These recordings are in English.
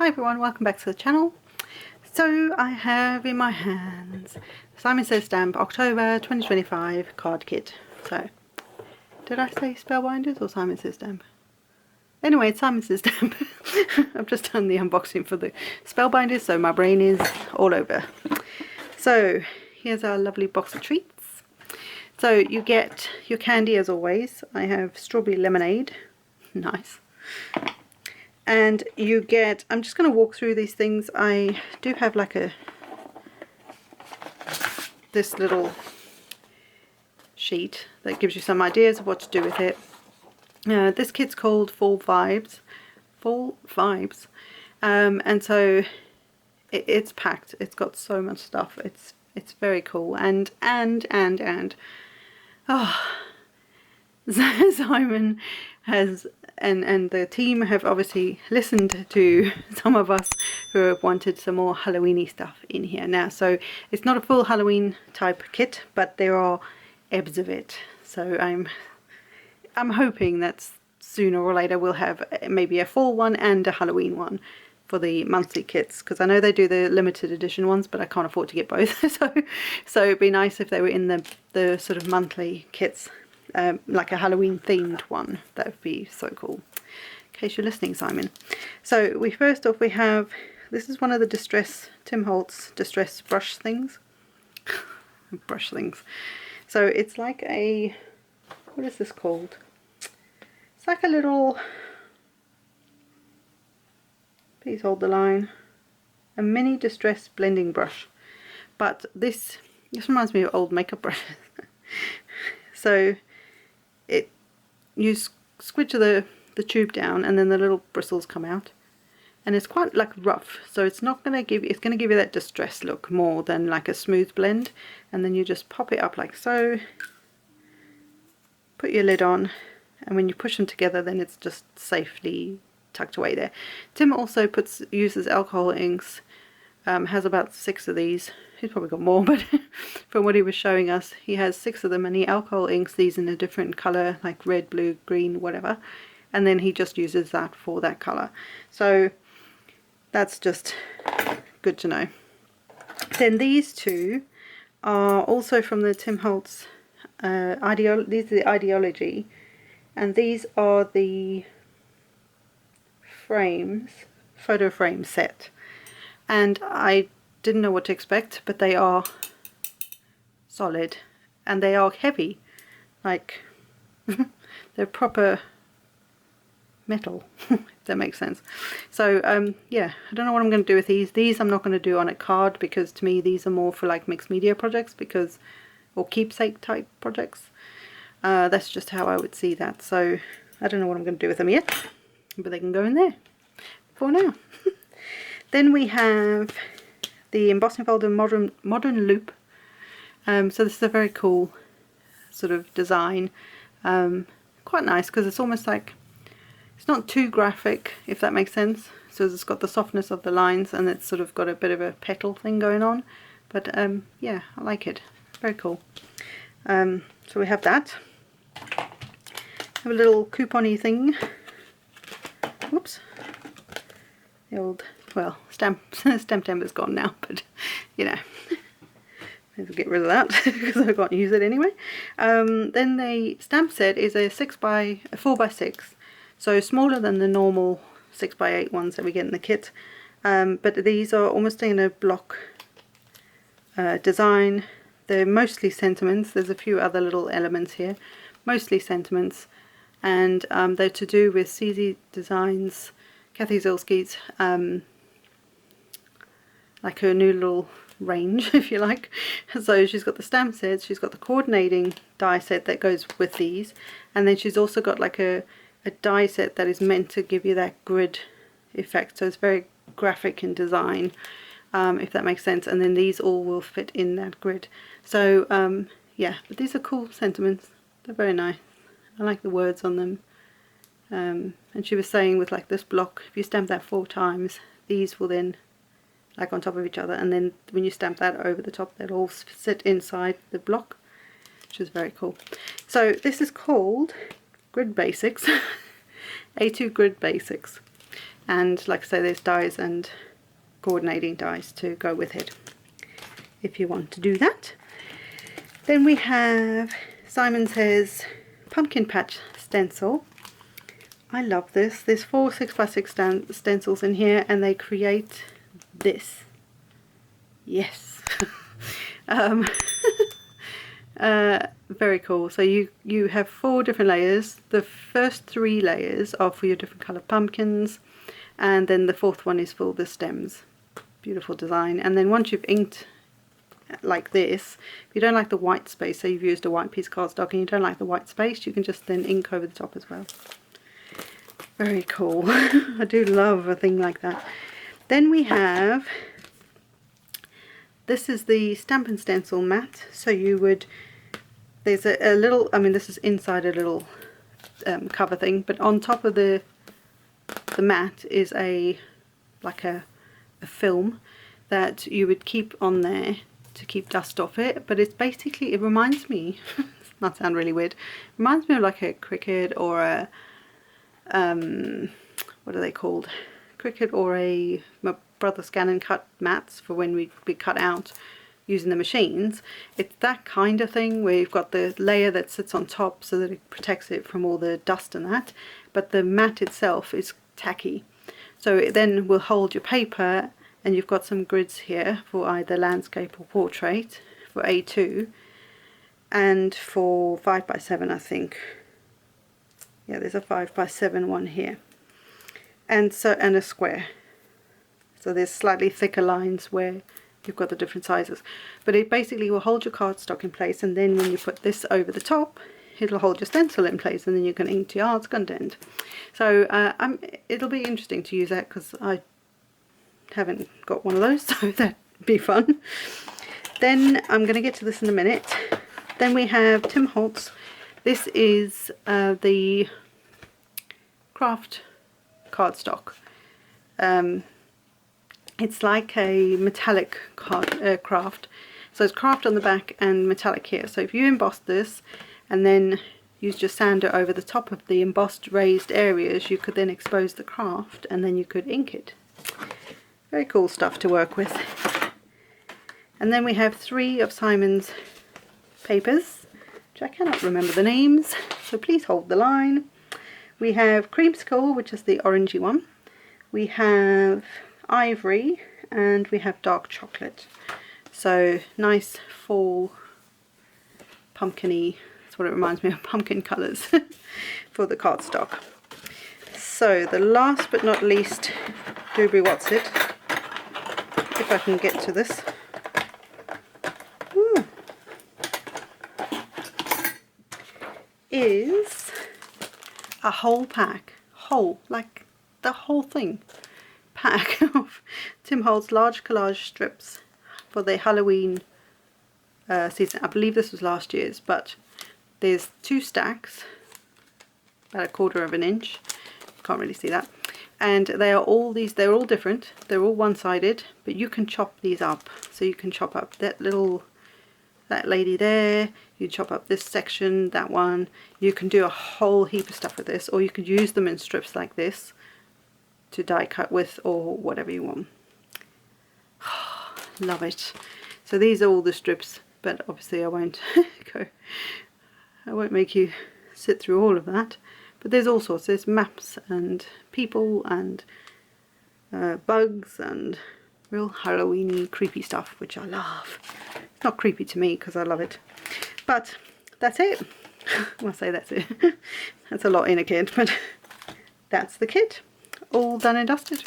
Hi everyone, welcome back to the channel. So I have in my hands Simon Says Stamp October 2025 card kit. So did I say Spellbinders or Simon Says Stamp? Anyway, it's Simon Says Stamp. I've just done the unboxing for the Spellbinders, so my brain is all over. So here's our lovely box of treats. So you get your candy as always. I have strawberry lemonade. Nice. And you get, I'm just going to walk through these things. I do have like this little sheet that gives you some ideas of what to do with it. This kit's called Fall Vibes. And so it's packed. It's got so much stuff. It's very cool. And oh, Simon has and the team have obviously listened to some of us who have wanted some more Halloweeny stuff in here now. So it's not a full Halloween type kit, but there are ebbs of it. So I'm hoping that sooner or later we'll have maybe a fall one and a Halloween one for the monthly kits, because I know they do the limited edition ones, but I can't afford to get both. so it'd be nice if they were in the sort of monthly kits. Like a Halloween themed one. That would be so cool. In case you're listening, Simon. So first off we have, this is one of the Tim Holtz distress brush things. So it's like a, what is this called? It's like a little, please hold the line, a mini distress blending brush. But this reminds me of old makeup brushes. So you squidge the tube down and then the little bristles come out, and it's quite like rough, so it's not going to give you, it's going to give you that distress look more than like a smooth blend. And then you just pop it up like so, put your lid on, and when you push them together then it's just safely tucked away there. Tim also uses alcohol inks, has about 6 of these. He's probably got more, but from what he was showing us, he has 6 of them, and he alcohol inks these in a different colour, like red, blue, green, whatever, and then he just uses that for that colour. So that's just good to know. Then these two are also from the Tim Holtz these are the Ideology, and these are the photo frame set, and I didn't know what to expect, but they are solid and they are heavy, like they're proper metal, if that makes sense. So yeah, I don't know what I'm going to do with these. I'm not going to do on a card, because to me these are more for like mixed media projects, or keepsake type projects. That's just how I would see that. So I don't know what I'm going to do with them yet, but they can go in there for now. Then we have the embossing folder modern loop. So this is a very cool sort of design. Quite nice, because it's almost like, it's not too graphic, if that makes sense. So it's got the softness of the lines, and it's sort of got a bit of a petal thing going on. But yeah, I like it. Very cool. So we have that. Have a little coupon-y thing. Whoops. The old, well, stamp temper's gone now, but you know, let's get rid of that because I can't use it anyway. Then the stamp set is a 4x6, so smaller than the normal 6x8 ones that we get in the kit. But these are almost in a block design. They're mostly sentiments. There's a few other little elements here, mostly sentiments, and they're to do with CZ Designs, Kathy Zilski's, like her new little range, if you like. So she's got the stamp sets, she's got the coordinating die set that goes with these, and then she's also got like a die set that is meant to give you that grid effect. So it's very graphic in design, if that makes sense, and then these all will fit in that grid. So yeah, but these are cool sentiments. They're very nice. I like the words on them. And she was saying with like this block, if you stamp that 4 times, these will then like on top of each other, and then when you stamp that over the top, they'll all sit inside the block, which is very cool. So this is called Grid Basics, A2 Grid Basics, And like I say, there's dies and coordinating dies to go with it if you want to do that. Then we have Simon Says Pumpkin Patch stencil. I love this. There's 4 6x6 stencils in here, and they create this. Yes. Very cool. So you have 4 different layers. The first 3 layers are for your different colored pumpkins, and then the 4th one is for the stems. Beautiful design. And then once you've inked like this, if you don't like the white space, so you've used a white piece of cardstock and you don't like the white space, you can just then ink over the top as well. Very cool. I do love a thing like that. Then we have, this is the Stamp and Stencil mat. So you would, there's a little, I mean this is inside a little cover thing, but on top of the mat is like a film that you would keep on there to keep dust off it. But it's basically, it reminds me, it might sound really weird, it reminds me of like a Cricut or a what are they called, Cricut or my brother scan and cut mats for when we cut out using the machines. It's that kind of thing where you've got the layer that sits on top so that it protects it from all the dust and that, but the mat itself is tacky, so it then will hold your paper. And you've got some grids here for either landscape or portrait for A2, and for 5x7 I think. Yeah, there's a 5x7 one here, and a square. So there's slightly thicker lines where you've got the different sizes, but it basically will hold your cardstock in place, and then when you put this over the top, it'll hold your stencil in place, and then you can ink your art's content. So it'll be interesting to use that because I haven't got one of those, so that'd be fun. Then I'm going to get to this in a minute. Then we have Tim Holtz. This is the craft cardstock. It's like a metallic craft. So it's craft on the back and metallic here. So if you emboss this and then use your sander over the top of the embossed raised areas, you could then expose the craft and then you could ink it. Very cool stuff to work with. And then we have 3 of Simon's papers, which I cannot remember the names, so please hold the line. We have Creamsicle, which is the orangey one. We have Ivory, and we have Dark Chocolate. So nice fall pumpkin-y, that's what it reminds me of, pumpkin colours for the cardstock. So the last but not least Doobry What's It, if I can get to this. Ooh. Is a whole pack, like the whole thing, pack of Tim Holtz large collage strips for the Halloween season. I believe this was last year's, but there's 2 stacks, about 1/4 of an inch. Can't really see that. And they are all they're all different, they're all one-sided, but you can chop these up. So you can chop up that lady there, you chop up this section, that one. You can do a whole heap of stuff with this, or you could use them in strips like this to die cut with, or whatever you want. Love it. So these are all the strips, but obviously I won't make you sit through all of that. But there's all sorts. There's maps and people and bugs and real Halloween-y creepy stuff, which I love. It's not creepy to me because I love it. But that's it. Well, I say that's it. That's a lot in a kit, but that's the kit. All done and dusted.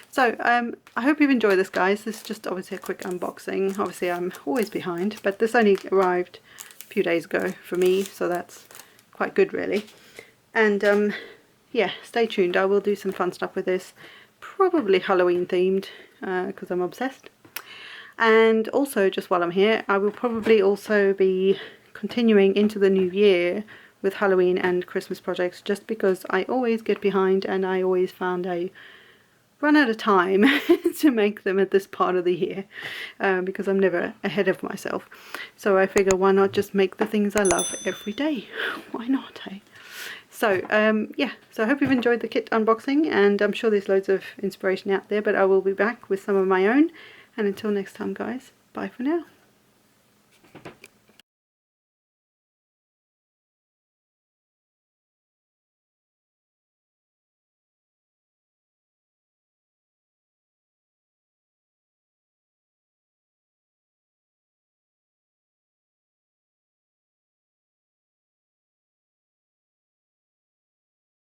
So I hope you've enjoyed this, guys. This is just obviously a quick unboxing. Obviously I'm always behind, but this only arrived a few days ago for me, so that's quite good really. And yeah, stay tuned. I will do some fun stuff with this, probably Halloween themed, because I'm obsessed. And also, just while I'm here, I will probably also be continuing into the new year with Halloween and Christmas projects, just because I always get behind and I always found I run out of time to make them at this part of the year, because I'm never ahead of myself. So I figure, why not just make the things I love every day? Why not, eh? So yeah, so I hope you've enjoyed the kit unboxing, and I'm sure there's loads of inspiration out there, but I will be back with some of my own. And until next time guys, bye for now.